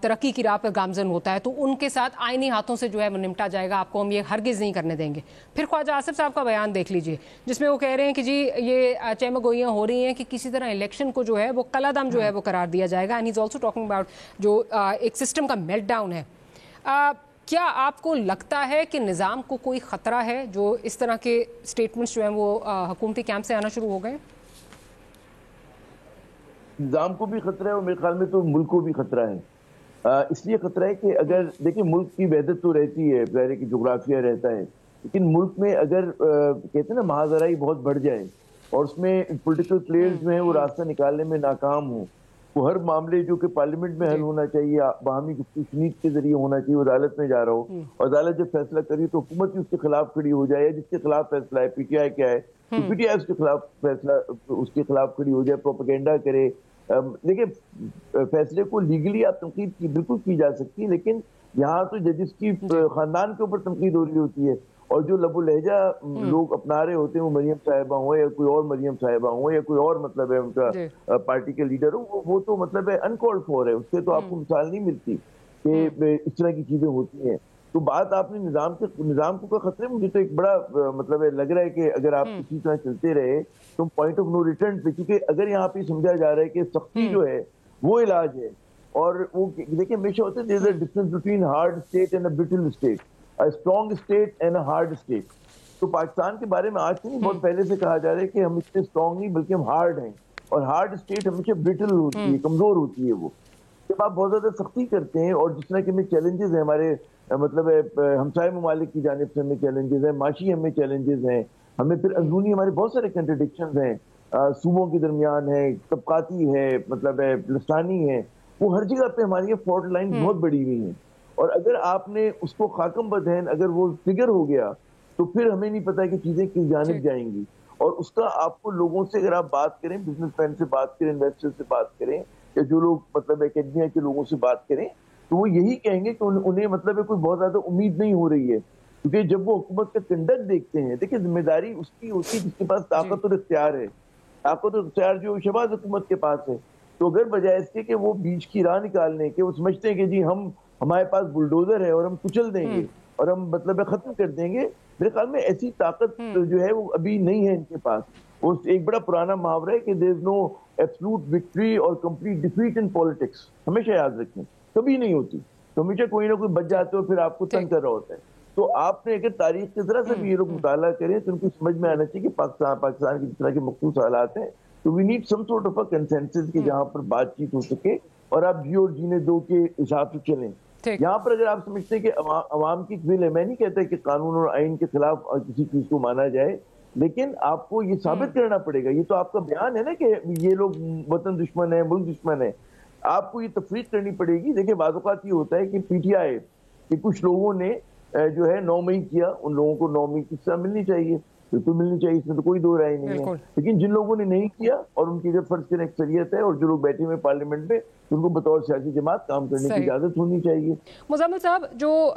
तरक्की की राह पर गामजन होता है तो उनके साथ आईनी हाथों से जो है वो निपटा जाएगा, आपको हम ये हरगिज़ नहीं करने देंगे। फिर ख्वाजा आसिफ साहब का बयान देख लीजिए जिसमें वो कह रहे हैं कि जी ये चहमगोइयाँ हो रही हैं कि किसी तरह इलेक्शन को जो है वो कलादम जो है वो करार दिया जाएगा। And he is also talking about जो एक सिस्टम का मेल्टडाउन है। क्या आपको लगता है कि निज़ाम को कोई ख़तरा है जो इस तरह के स्टेटमेंट्स जो हैं वो हुकूमती कैंप से आना शुरू हो गए? निज़ाम को भी खतरा है और मेरे ख्याल में तो मुल्क को भी खतरा है। इसलिए खतरा है कि अगर देखिए मुल्क की वहदत तो रहती है, ज़ाहिर है कि जोग्राफिया रहता है, लेकिन मुल्क में अगर कहते हैं ना महाजराई बहुत बढ़ जाए और उसमें पॉलिटिकल प्लेयर्स जो हैं वो रास्ता निकालने में नाकाम हो, वो हर मामले जो कि पार्लियामेंट में हल होना चाहिए, बाहमी गुफ्तगू के जरिए होना चाहिए, अदालत में जा रहा हो और अदालत जब फैसला करी तो हुकूमत भी उसके खिलाफ खड़ी हो जाए, जिसके खिलाफ फैसला है पीटीआई क्या है तो पीटीआई उसके खिलाफ फैसला उसके खिलाफ खड़ी हो जाए, प्रोपेगेंडा करे। देखिए फैसले को लीगली आप तनकीद की बिल्कुल की जा सकती है, लेकिन यहाँ तो जजिस की खानदान के ऊपर तनकीद हो रही होती है और जो लबो लहजा लोग अपना रहे होते हैं वो मरियम साहिबा हो या कोई और मरियम साहिबा हो या कोई और मतलब है उनका पार्टी के लीडर हो, वो तो मतलब है अनकॉल्ड फॉर है, उससे तो आपको मिसाल नहीं मिलती कि इस तरह की चीजें होती हैं। तो बात आपने निजाम को का खतरे, मुझे तो एक बड़ा मतलब है लग रहा है कि अगर आप इसी तरह चलते रहे तो पॉइंट ऑफ नो रिटर्न पे, क्योंकि अगर यहाँ पे समझा जा रहा है कि सख्ती जो है वो इलाज है और वो देखिए हमेशा होता है there is a difference between hard state and a brittle state, a strong state and a hard state. तो पाकिस्तान के बारे में आज से नहीं बहुत पहले से कहा जा रहा है कि हम इतने स्ट्रॉन्ग नहीं बल्कि हम हार्ड हैं, और हार्ड स्टेट हमेशा ब्रिटल होती है, कमजोर होती है। वो जब आप बहुत ज्यादा सख्ती करते हैं और जिस तरह के हमें चैलेंजेस हैं हमारे मतलब हमसाय ममालिक की जानिब से हमें चैलेंजेस हैं, माशी हमें चैलेंजेस हैं, हमें फिर अंदरूनी हमारे बहुत सारे कंट्रडिक्शंस हैं, सूबों के दरमियान है, तबकाती है, मतलब लसानी है, वो हर जगह पे हमारी फॉल्ट लाइन बहुत बड़ी हुई है। और अगर आपने उसको खाकम बदहन अगर वो फिगर हो गया तो फिर हमें नहीं पता कि चीजें किस जानिब जाएंगी। और उसका आपको लोगों से अगर आप बात करें, बिजनेसमैन से बात करें, इन्वेस्टर से बात करें या जो लोग मतलब एकेडमिया के लोगों से बात करें तो वो यही कहेंगे कि उन्हें मतलब कोई बहुत ज्यादा उम्मीद नहीं हो रही है, क्योंकि जब वो हुकूमत का कंडक्ट देखते हैं, देखिए जिम्मेदारी उसकी होती है जिसके पास ताकत और इख्तियार है, ताकत और इख्तियार जो शहबाज हुकूमत के पास है। तो अगर बजाय इसके कि वो बीच की राह निकालने के वो समझते हैं कि जी हमारे पास बुलडोजर है और हम कुचल देंगे और हम मतलब खत्म कर देंगे, मेरे ख्याल में ऐसी ताकत जो है वो अभी नहीं है इनके पास। वो एक बड़ा पुराना मुहावरा है कि there is no absolute victory और कंप्लीट डिफीट इन पॉलिटिक्स, हमेशा याद रखें, कभी नहीं होती, तो हमेशा कोई ना कोई बच जाते हो फिर आपको तंग कर रहा होता है। तो आपने अगर तारीख की तरह से भी ये लोग मुताला करें तो उनको समझ में आना चाहिए कि पाकिस्तान की जिस तरह के मखसूस हालात हैं, तो we need some sort of a consensus कि जहाँ पर बातचीत हो सके और आप जियो और जीने दो के हिसाब से चलें। यहाँ पर अगर आप समझते हैं कि अवाम की विल है, मैं नहीं कहता कि कानून और आइन के खिलाफ किसी चीज को माना जाए, लेकिन आपको ये साबित करना पड़ेगा। ये तो आपका बयान है ना कि ये लोग वतन दुश्मन है, मुल्क दुश्मन है, आपको ये तफरीक करनी पड़ेगी। देखिए बाज़ औक़ात ये होता है कि पीटीआई कि कुछ लोगों ने जो है 9 मई किया, उन लोगों को 9 मई की सजा मिलनी चाहिए, बिल्कुल मिलनी चाहिए, इसमें तो कोई दो राय नहीं है। लेकिन जिन लोगों ने नहीं किया और उनकी अगर फर्ज करें अक्सरियत है और जो लोग बैठे हुए पार्लियामेंट में, उनको बतौर सियासी जमात काम करने की इजाजत होनी चाहिए। मुज़म्मिल साहब, जो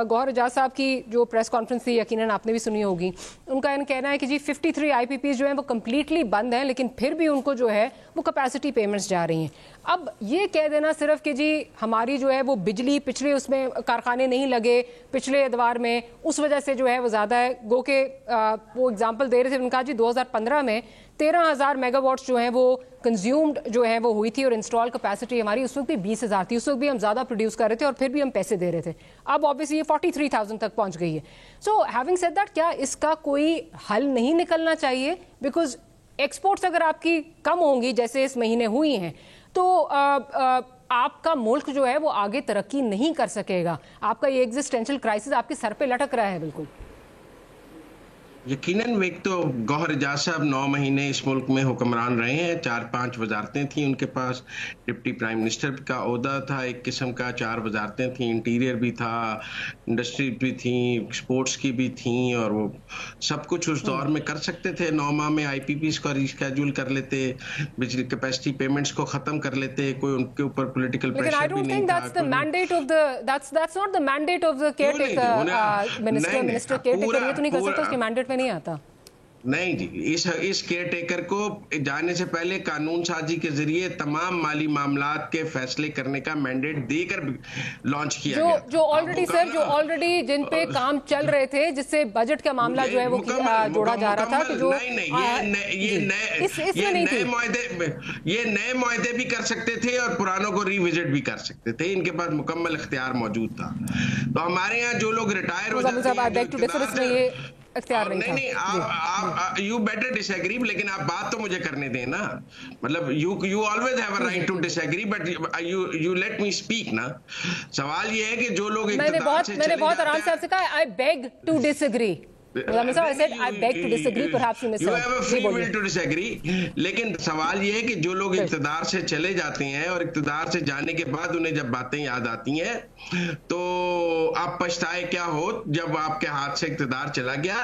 गौहर एजाज साहब की जो प्रेस कॉन्फ्रेंस थी यकीनन आपने भी सुनी होगी, उनका कहना है कि जी 53 IPPs जो हैं वो कम्प्लीटली बंद हैं, लेकिन फिर भी उनको जो है वो कैपेसिटी पेमेंट्स जा रही हैं। अब ये कह देना सिर्फ कि जी हमारी जो है वो बिजली पिछले उसमें कारखाने नहीं लगे पिछले एतवार में, उस वजह से जो है वो ज़्यादा है, गो के वो एग्जाम्पल दे रहे थे, उनका जी 2015 में 13,000 मेगावाट्स जो है वो कंज्यूम्ड जो है वो हुई थी और इंस्टॉल कैपेसिटी हमारी उस वक्त भी 20,000 थी, उस वक्त भी हम ज़्यादा प्रोड्यूस कर रहे थे और फिर भी हम पैसे दे रहे थे। अब ऑब्वियसली ये 43,000 तक पहुंच गई है। सो हैविंग सेड दैट, क्या इसका कोई हल नहीं निकलना चाहिए? बिकॉज एक्सपोर्ट्स अगर आपकी कम होंगी जैसे इस महीने हुई हैं तो आपका मुल्क जो है वो आगे तरक्की नहीं कर सकेगा, आपका ये एग्जिस्टेंशियल क्राइसिस आपके सर पे लटक रहा है। बिल्कुल यकीनन एक तो गौहर एजाज साहब 9 महीने इस मुल्क में हुक्मरान रहे हैं। 4-5 वजारतें थी उनके पास, डिप्टी प्राइम मिनिस्टर का ओहदा था एक किस्म का, 4 वजारतें थी, इंटीरियर भी था, इंडस्ट्री भी थी, स्पोर्ट्स की भी थी, और वो सब कुछ उस दौर में कर सकते थे। 9 माह में IPPs को रिस्केड्यूल कर लेते, बिजली कैपेसिटी पेमेंट्स को खत्म कर लेते, कोई उनके ऊपर पॉलिटिकल प्रेशर भी नहीं था। that's not the mandate of the caretaker minister caretaker, ये तो नहीं कर सकता, उसके मैंडेट में नहीं आता। नहीं जी, इस केयर टेकर को जाने से पहले कानून साजी के जरिए तमाम माली मामलात के फैसले करने का मैंडेट देकर लॉन्च किया गया। जो ऑलरेडी सर, जो ऑलरेडी जिन पे काम चल रहे थे, जिससे बजट का मामला जो है वो जोड़ा जा रहा था कि जो ये नए मुआहदे भी कर सकते थे और पुरानों को रिविजिट भी कर सकते थे। इनके पास मुकम्मल इख्तियार मौजूद था। तो हमारे यहाँ जो लोग रिटायर हो जाते हैं, नहीं, आप यू बेटर डिसएग्री, लेकिन आप बात तो मुझे करने दें ना। मतलब you always have a right to disagree, but you let me speak ना। सवाल ये है कि जो लोग मैंने बहुत आराम से आपसे कहा, I beg to disagree. I said I beg to disagree, perhaps you You have a free will to disagree, लेकिन सवाल ये है कि जो लोग इक़्तिदार से चले जाते हैं और इक़्तिदार से जाने के बाद उन्हें जब बातें याद आती हैं तो आप पछताए क्या हो जब आपके हाथ से इक़्तिदार चला गया।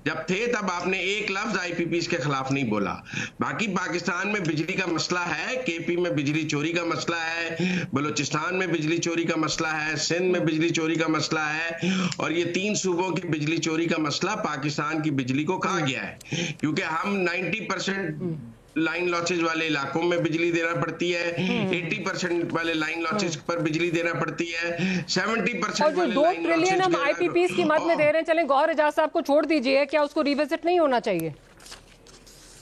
जब थे तब आपने एक लफ्ज IPPs के खिलाफ नहीं बोला। बाकी पाकिस्तान में बिजली का मसला है, KP में बिजली चोरी का मसला है, बलूचिस्तान में बिजली चोरी का मसला है, सिंध में बिजली चोरी का मसला है, और ये 3 सूबों की बिजली चोरी का मसला पाकिस्तान की बिजली को कहा गया है, क्योंकि हम 90% लाइन लॉसेज वाले इलाकों में बिजली देना पड़ती है, 80% वाले लाइन लॉसेज पर बिजली देना पड़ती है, 70% वाले 2 ट्रिलियन हम IPPs की मद में दे रहे हैं। चलें, गौहर एजाज साहब को छोड़ दीजिए, क्या उसको रिविजिट नहीं होना चाहिए?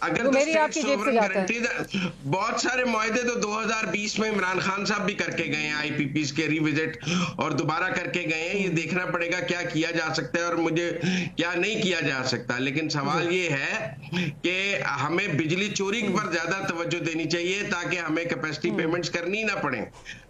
अगर तो मेरी आपकी जेब से जाता है। बहुत सारे मुआहदे तो 2020 में इमरान खान साहब भी करके गए हैं, IPPs के रिविजिट, और दोबारा करके गए हैं। ये देखना पड़ेगा क्या किया जा सकता है और मुझे क्या नहीं किया जा सकता। लेकिन सवाल ये है कि हमें बिजली चोरी पर ज्यादा तवज्जो देनी चाहिए ताकि हमें कैपेसिटी पेमेंट्स करनी ना पड़े,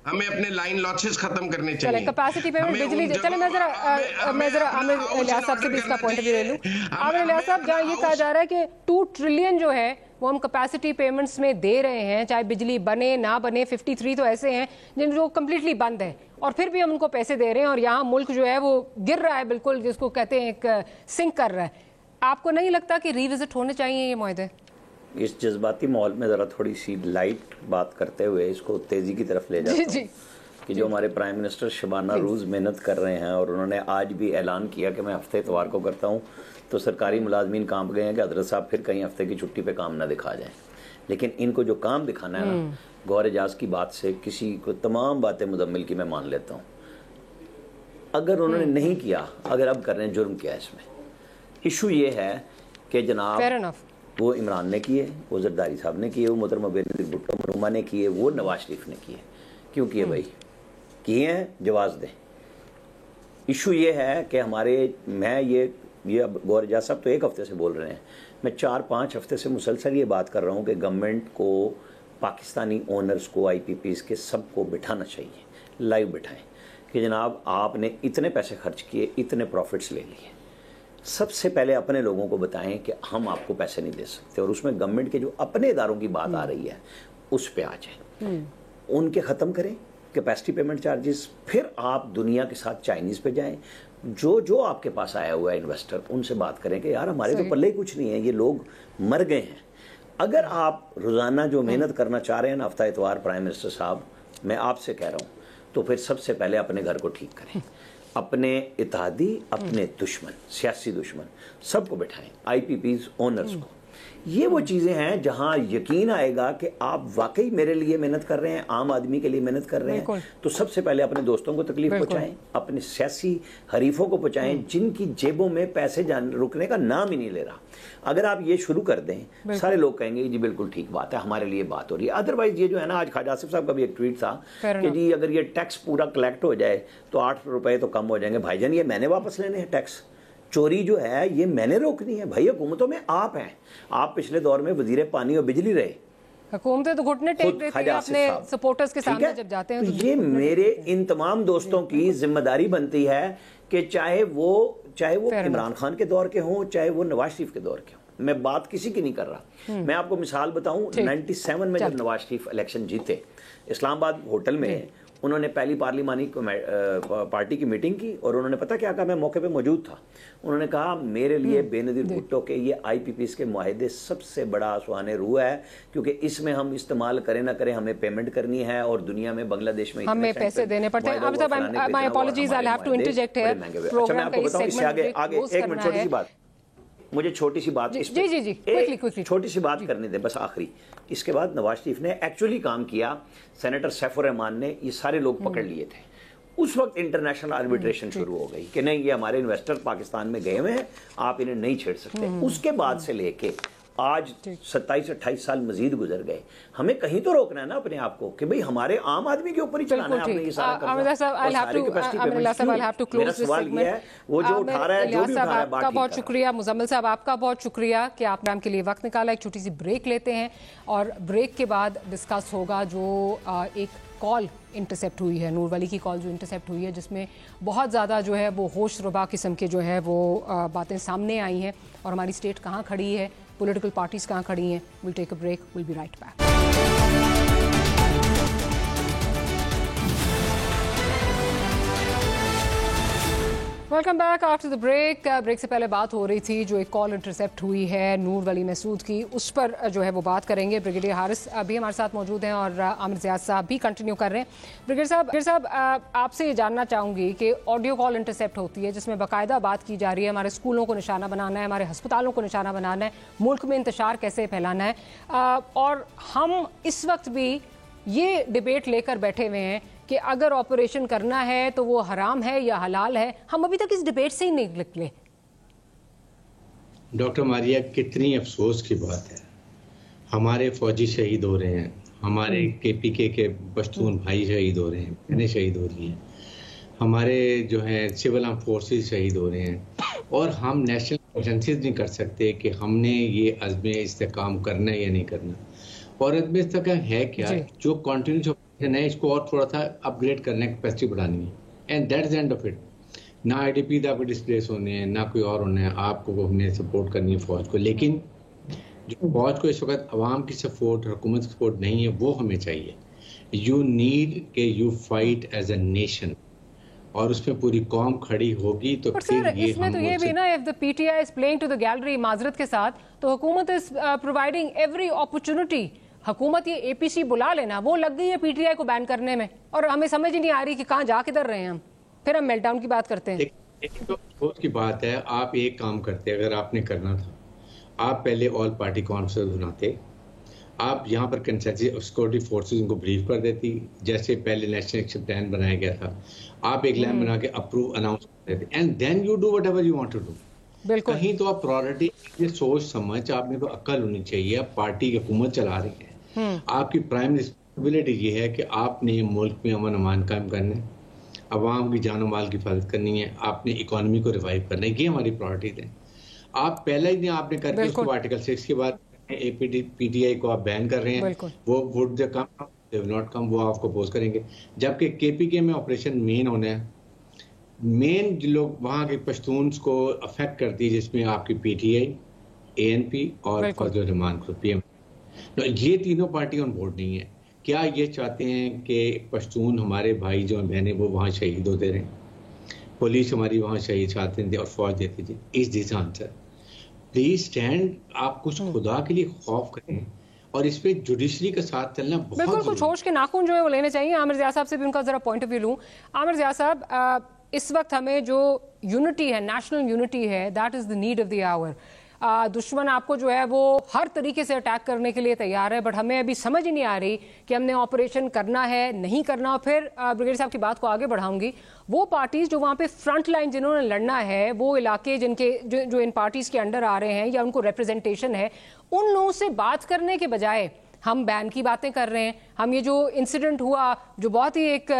हमें अपने लाइन लॉसेस खत्म करने चाहिए। कैपेसिटी पेमेंट बिजली, चले मैं जरा आमिर इलियास साहब से भी इसका पॉइंट ऑफ व्यू ले लूं। आमिर इलियास साहब, जहां ये कहा जा रहा है कि 2 ट्रिलियन जो है वो हम कैपेसिटी पेमेंट्स में दे रहे हैं, चाहे बिजली बने ना बने, 53 तो ऐसे हैं जिन जो कम्प्लीटली बंद है और फिर भी हम उनको पैसे दे रहे हैं, और यहाँ मुल्क जो है वो गिर रहा है, बिल्कुल जिसको कहते हैं एक सिंक कर रहा है। आपको नहीं लगता कि रिविजिट होने चाहिए ये मुआहदे? इस जज्बाती माहौल में ज़रा थोड़ी सी लाइट बात करते हुए इसको तेज़ी की तरफ ले जाते हैं कि जो हमारे प्राइम मिनिस्टर शबाना रोज़ मेहनत कर रहे हैं, और उन्होंने आज भी ऐलान किया कि मैं हफ्ते इतवार को करता हूँ, तो सरकारी मुलाजमीन कांप गए हैं कि हजरत साहब फिर कहीं हफ्ते की छुट्टी पे काम ना दिखा जाए। लेकिन इनको जो काम दिखाना है ना, गौहर एजाज की बात से किसी को तमाम बातें मुजम्मिल की मैं मान लेता हूँ। अगर उन्होंने नहीं किया, अगर अब कर रहे हैं, जुर्म क्या है इसमें? इशू ये है कि जनाब वो इमरान ने किए, वो जरदारी साहब ने किए, वो मोहतरमा बेनज़ीर भुट्टो मरूमा ने किए, वो नवाज शरीफ ने किए। क्यों किए भाई? किए हैं, जवाब दें। इशू ये है कि हमारे, मैं ये अब गौहर एजाज साहब तो 1 हफ्ते से बोल रहे हैं, मैं 4-5 हफ्ते से मुसलसल ये बात कर रहा हूँ कि गवर्नमेंट को, पाकिस्तानी ओनर्स को, IPPs के सबको बिठाना चाहिए, लाइव बिठाएं कि जनाब आपने इतने पैसे खर्च किए, इतने प्रॉफिट्स ले लिए। सबसे पहले अपने लोगों को बताएं कि हम आपको पैसे नहीं दे सकते, और उसमें गवर्नमेंट के जो अपने इदारों की बात आ रही है उस पे आ जाए, उनके ख़त्म करें कैपेसिटी पेमेंट चार्जेस। फिर आप दुनिया के साथ चाइनीज़ पे जाएं, जो आपके पास आया हुआ है इन्वेस्टर, उनसे बात करें कि यार हमारे तो पल्ले ही कुछ नहीं है, ये लोग मर गए हैं। अगर आप रोज़ाना जो मेहनत करना चाह रहे हैं ना हफ्ता इतवार, प्राइम मिनिस्टर साहब, मैं आपसे कह रहा हूँ, तो फिर सबसे पहले अपने घर को ठीक करें, अपने इत्तेहादी, अपने दुश्मन, सियासी दुश्मन सबको बिठाएं, IPPs ओनर्स को। ये वो चीज़ें हैं जहां यकीन आएगा कि आप वाकई मेरे लिए मेहनत कर रहे हैं, आम आदमी के लिए मेहनत कर रहे हैं। तो सबसे पहले अपने दोस्तों को तकलीफ पहुंचाएं, अपने सियासी हरीफों को पहुंचाएं जिनकी जेबों में पैसे रुकने का नाम ही नहीं ले रहा। अगर आप ये शुरू कर दें, सारे लोग कहेंगे जी बिल्कुल ठीक बात है, हमारे लिए बात हो रही है। अदरवाइज ये जो है ना, आज ख्वाजा आसिफ साहब का भी एक ट्वीट था कि जी अगर ये टैक्स पूरा कलेक्ट हो जाए तो 8 रुपए तो कम हो जाएंगे। भाईजान, ये मैंने वापस लेने हैं टैक्स, चोरी जो है ये मैंने रोकनी है। भाई हुकूमतों में आप हैं, आप पिछले दौर में वजीर पानी और बिजली रहे, हुकूमतें तो घुटने टेक देती है अपने सपोर्टर्स के सामने जब जाते हैं। तो ये मेरे इन तमाम दोस्तों की जिम्मेदारी बनती है कि चाहे वो इमरान खान के दौर के हों, चाहे वो नवाज शरीफ के दौर के हों, मैं बात किसी की नहीं कर रहा। मैं आपको मिसाल बताऊं, 97 में जब नवाज शरीफ इलेक्शन जीते, इस्लामाबाद होटल में उन्होंने पहली पार्लिमानी पार्टी की मीटिंग की और उन्होंने पता क्या कहा, मैं मौके पे मौजूद था। उन्होंने कहा मेरे लिए बेनजीर भुट्टो के ये IPPs के मुआहदे सबसे बड़ा आसवाने रूह है, क्योंकि इसमें हम इस्तेमाल करें ना करें हमें पेमेंट करनी है और दुनिया में बांग्लादेश में हमें पैसे देने पड़ते हैं। अब तक my apologies, I have to interject here. Program का सेगमेंट आगे एक मिनट, छोटी सी बात, मुझे छोटी सी बात जी छोटी सी बात करने दे बस आखिरी। इसके बाद नवाज शरीफ ने एक्चुअली काम किया, सेनेटर सैफुर रहमान ने ये सारे लोग पकड़ लिए थे। उस वक्त इंटरनेशनल आर्बिट्रेशन शुरू हो गई कि नहीं ये हमारे इन्वेस्टर पाकिस्तान में गए हुए हैं, आप इन्हें नहीं छेड़ सकते। उसके बाद से लेके आज 27-28 साल मजीद गुजर गए, हमें कहीं तो रोकना है ना अपने आप को कि भाई हमारे आम आदमी के ऊपर ही चलाना है आपने ये सारा करना। मेरा सवाल ये है, वो जो उठा रहा है, जो भी उठा रहा है, आपका बहुत शुक्रिया। मुजम्मिल साहब आपका बहुत शुक्रिया कि आपने हमके लिए वक्त निकाला। एक छोटी सी ब्रेक लेते हैं और ब्रेक के बाद डिस्कस होगा जो एक कॉल इंटरसेप्ट हुई है, नूर वली की कॉल जो इंटरसेप्ट हुई है, जिसमें बहुत ज़्यादा जो है वो होशरुबा किस्म के जो है वो बातें सामने आई हैं और हमारी स्टेट कहाँ खड़ी है, पॉलिटिकल पार्टीज कहाँ खड़ी हैं। We'll take a break, we'll be right back. Welcome back after the break. Break से पहले बात हो रही थी जो एक कॉल इंटरसेप्ट हुई है नूर वली महसूद की, उस पर जो है वो बात करेंगे। ब्रिगेडियर हारिस भी हमारे साथ मौजूद हैं और आमिर ज़ियाद साहब भी कंटिन्यू कर रहे हैं। ब्रिगेडियर साहब आपसे ये जानना चाहूँगी कि ऑडियो कॉल इंटरसेप्ट होती है जिसमें बाकायदा बात की जा रही है हमारे स्कूलों को निशाना बनाना है, हमारे अस्पतालों को निशाना बनाना है, मुल्क में इंतशार कैसे फैलाना है, और हम इस वक्त भी ये डिबेट लेकर बैठे हुए हैं कि अगर ऑपरेशन करना है तो वो हराम है या हलाल है। हम अभी तक इस डिबेट से ही नहीं निकले। डॉक्टर मारिया, कितनी अफसोस की बात है, हमारे फौजी शहीद हो रहे हैं, हमारे KPK के पश्तून भाई शहीद हो रहे हैं, बहनें शहीद हो रही हैं, हमारे जो है सिविल आर्म फोर्सेस शहीद हो रहे हैं, और हम नेशनल कंसेंसस नहीं कर सकते कि हमने ये अज़्म इस्तेकाम करना है या नहीं करना। और अज़्म इस्तेकाम है क्या, जो कॉन्टिन्यूस है इसको और थोड़ा सा अपग्रेड करने की कैपेसिटी बढ़ानी है, and that is end of it. ना IDP आपको डिस्प्लेस होने हैं, ना कोई और होने हैं, आपको हमने सपोर्ट करनी है फौज को। लेकिन जो फौज को इस वक्त अवाम की सपोर्ट, हुकूमत की सपोर्ट नहीं है, वो हमें चाहिए। यू नीड के you fight as a nation, और उसमें पूरी कौम खड़ी होगी तो फिर ये इसमें तो ये भी ना, if the PTI is playing to the gallery माजरत के साथ, तो हुकूमत इज प्रोवाइडिंग एवरी अपॉर्चुनिटी। हुकूमत ये APC बुला लेना, वो लग गई है PTI को बैन करने में, और हमें समझ ही नहीं आ रही कि कहाँ जा किधर रहे हैं हम। फिर हम मेल्टडाउन की बात करते हैं। एक तो अफसोस की बात है, आप एक काम करते, अगर आपने करना था, आप पहले ऑल पार्टी कॉन्फ्रेंस बनाते, आप यहाँ पर कंसेंसस सिक्योरिटी फोर्सेस उनको ब्रीफ कर देती, जैसे पहले नेशनल एक्शन प्लान बनाया गया था, आप एक लाइन बना के अप्रूव अनाउंस कर देते, and then you do whatever you want to do. कहीं तो आप प्रायोरिटी, ये सोच समझ, आपने तो अक्ल होनी चाहिए, आप पार्टी की हुकूमत चला रही है, आपकी प्राइम रिस्पॉन्सिबिलिटी ये है कि आपने मुल्क में अमन अमान कायम करना है, अवाम की जान माल की हिफाजत करनी है, आपने इकोनॉमी को रिवाइव करना है, ये हमारी प्रायोरिटीज हैं। आप पहले ही आपने करके उसको आर्टिकल 6 के बाद PTI को आप बैन कर रहे हैं, वो would come, they will not come, वो आपको अपोज करेंगे। जबकि KPK में ऑपरेशन मेन होना है, मेन जो लोग वहाँ के पश्तून्स को अफेक्ट करती है, जिसमें आपकी PTI, ANP और फजल रहमान ग्रुप, PM, तो ये तीनों पार्टी ऑन बोर्ड नहीं है। क्या ये चाहते हैं कि पश्तून हमारे भाई जो बहनें वो वहाँ शहीद होते रहें, पुलिस हमारी वहाँ शहीद चाहते थे और फौज देती थी? Is this answer? Please stand, आप कुछ खुदा के लिए खौफ करें, और इस पे जुडिशरी के साथ चलना बहुत बिल्कुल कुछ होश के नाखून जो है वो लेने चाहिए। आमिर ज़िया साहब से भी उनका जरा पॉइंट ऑफ व्यू लूँ। आमिर ज़िया साहब, इस वक्त हमें जो यूनिटी है, नेशनल यूनिटी है, that is the need of the hour. दुश्मन आपको जो है वो हर तरीके से अटैक करने के लिए तैयार है, बट हमें अभी समझ ही नहीं आ रही कि हमने ऑपरेशन करना है नहीं करना। और फिर ब्रिगेडियर साहब की बात को आगे बढ़ाऊंगी, वो पार्टीज जो वहाँ पे फ्रंट लाइन जिन्होंने लड़ना है, वो इलाके जिनके जो इन पार्टीज के अंडर आ रहे हैं या उनको रिप्रेजेंटेशन है, उन लोगों से बात करने के बजाय हम बैन की बातें कर रहे हैं। हम ये जो इंसिडेंट हुआ जो बहुत ही एक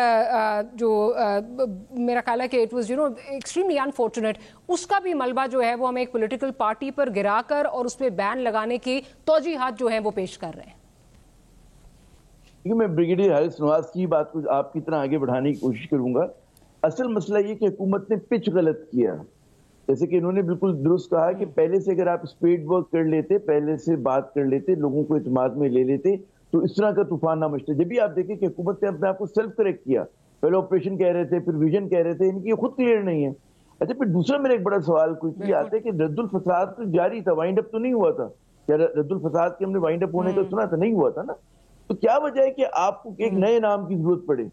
मेरा ख्याल है कि इट वाज एक्सट्रीमली अनफॉर्चुनेट, उसका भी मलबा जो है वो हम एक पॉलिटिकल पार्टी पर गिराकर और उस पर बैन लगाने की तौजीहात जो है वो पेश कर रहे हैं। क्योंकि मैं ब्रिगेडियर हारिस नवाज की बात को आपकी तरह आगे बढ़ाने की कोशिश करूंगा। असल मसला ये कि हुकूमत ने पिच गलत किया। जैसे कि इन्होंने बिल्कुल दुरुस्त कहा कि पहले से अगर आप स्पीड वर्क कर लेते, पहले से बात कर लेते, लोगों को इत्मीनान में ले लेते, तो इस तरह का तूफान ना मचते। जब भी आप देखें कि हुकूमत ने अपने आप को सेल्फ करेक्ट किया, पहले ऑपरेशन कह रहे थे, फिर विजन कह रहे थे, इनकी खुद क्लियर नहीं है। अच्छा, फिर दूसरा मेरा एक बड़ा सवाल कुछ आता है कि रद्दुल फसाद तो जारी था, वाइंड अप तो नहीं हुआ था। क्या रद्दुल फसाद के हमने वाइंड अप होने का सुना था? नहीं हुआ था ना। तो क्या वजह है कि आपको एक नए नाम की जरूरत पड़े?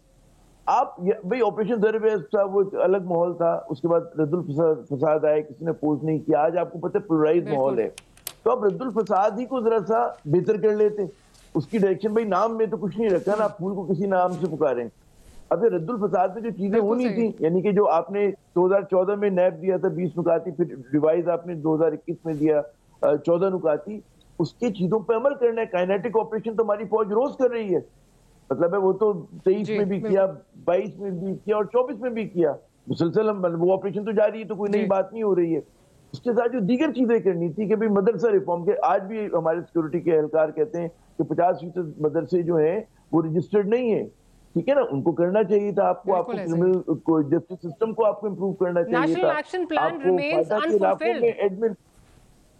आप भाई ऑपरेशन जरबेज था, वो एक अलग माहौल था, उसके बाद रद्दुल फसाद आए, किसी ने पोज नहीं किया। आज आपको पता है प्लुरलाइज माहौल है, तो आप रद्दुल फसाद ही को जरा सा बेहतर कर लेते। उसकी डायरेक्शन, भाई नाम में तो कुछ नहीं रखा ना, आप फूल को किसी नाम से पुकारें। अब रद्दुल फसाद में जो चीजें होनी थी, यानी कि जो आपने 2014 में नैब दिया था 20 नुकाती, फिर रिवाइज आपने 2021 में दिया 14 नुकाती, उसके चीजों पर अमल करना है। काइनेटिक ऑपरेशन तो हमारी फौज रोज कर रही है, मतलब है वो तो 23 में भी किया, 22 में भी किया और 24 में भी किया। मुसलसल वो ऑपरेशन तो जारी है, तो कोई नई बात नहीं हो रही है। उसके साथ जो दीगर चीजें करनी थी कि भाई मदरसा रिफॉर्म के, आज भी हमारे सिक्योरिटी के एहलकार कहते हैं कि 50% मदरसे जो हैं वो रजिस्टर्ड नहीं है। ठीक है ना, उनको करना चाहिए था। आपको क्रिमिनल को जस्टिस सिस्टम को आपको इम्प्रूव करना चाहिए था।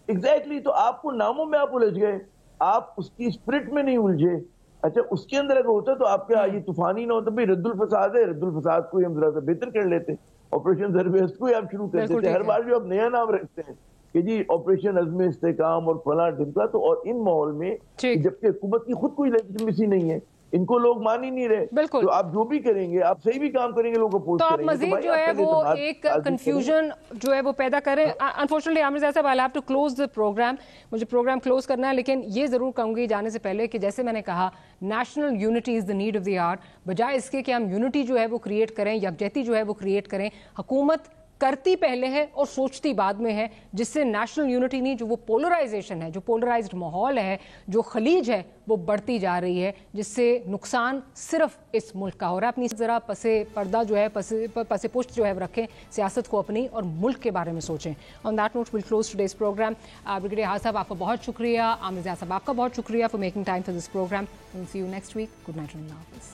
एग्जैक्टली, तो आपको नामों में आप उलझ गए, आप उसकी स्पिरिट में नहीं उलझे। अच्छा, उसके अंदर अगर होता तो आपके ये तूफान ही ना होता। भाई रद्दुल फसाद है, रद्दुल फसाद को हम जरा सा बेहतर कर लेते, ऑपरेशन जरबेज को ही आप शुरू कर देते। हर बार जो आप नया नाम रखते हैं कि जी ऑपरेशन अज़्म इस्तेकाम और फला ढिमका, तो और इन माहौल में जबकि हुकूमत की खुद कोई लेजिटिमेसी नहीं है, इनको लोग मान ही नहीं रहे, तो आप जो भी करेंगे, आप सही भी काम करेंगे, लोगों को तो आप मजीद जो है वो एक कंफ्यूजन जो है वो पैदा करें। अनफॉर्चुनेटली आमिर साहब, I have to close the program, मुझे प्रोग्राम क्लोज करना है, लेकिन ये जरूर कहूंगी जाने से पहले कि जैसे मैंने कहा, national unity is the need of the hour. बजाय इसके कि हम यूनिटी जो है वो क्रिएट करें, यकजहती जो है वो क्रिएट करें, हुकूमत करती पहले है और सोचती बाद में है, जिससे नेशनल यूनिटी नहीं, जो वो पोलराइजेशन है, जो पोलराइज्ड माहौल है, जो खलीज है, वो बढ़ती जा रही है, जिससे नुकसान सिर्फ इस मुल्क का हो रहा है। अपनी ज़रा पसे पर्दा जो है, पसे पुष्ट जो है रखें, सियासत को अपनी और मुल्क के बारे में सोचें। On that note we'll close today's program. Brigadier Haris साहब, आपका बहुत शुक्रिया। आमिर ज़िया साहब, आपका बहुत शुक्रिया for making time for this programme. See you next week. Good night and अल्लाह हाफिज़।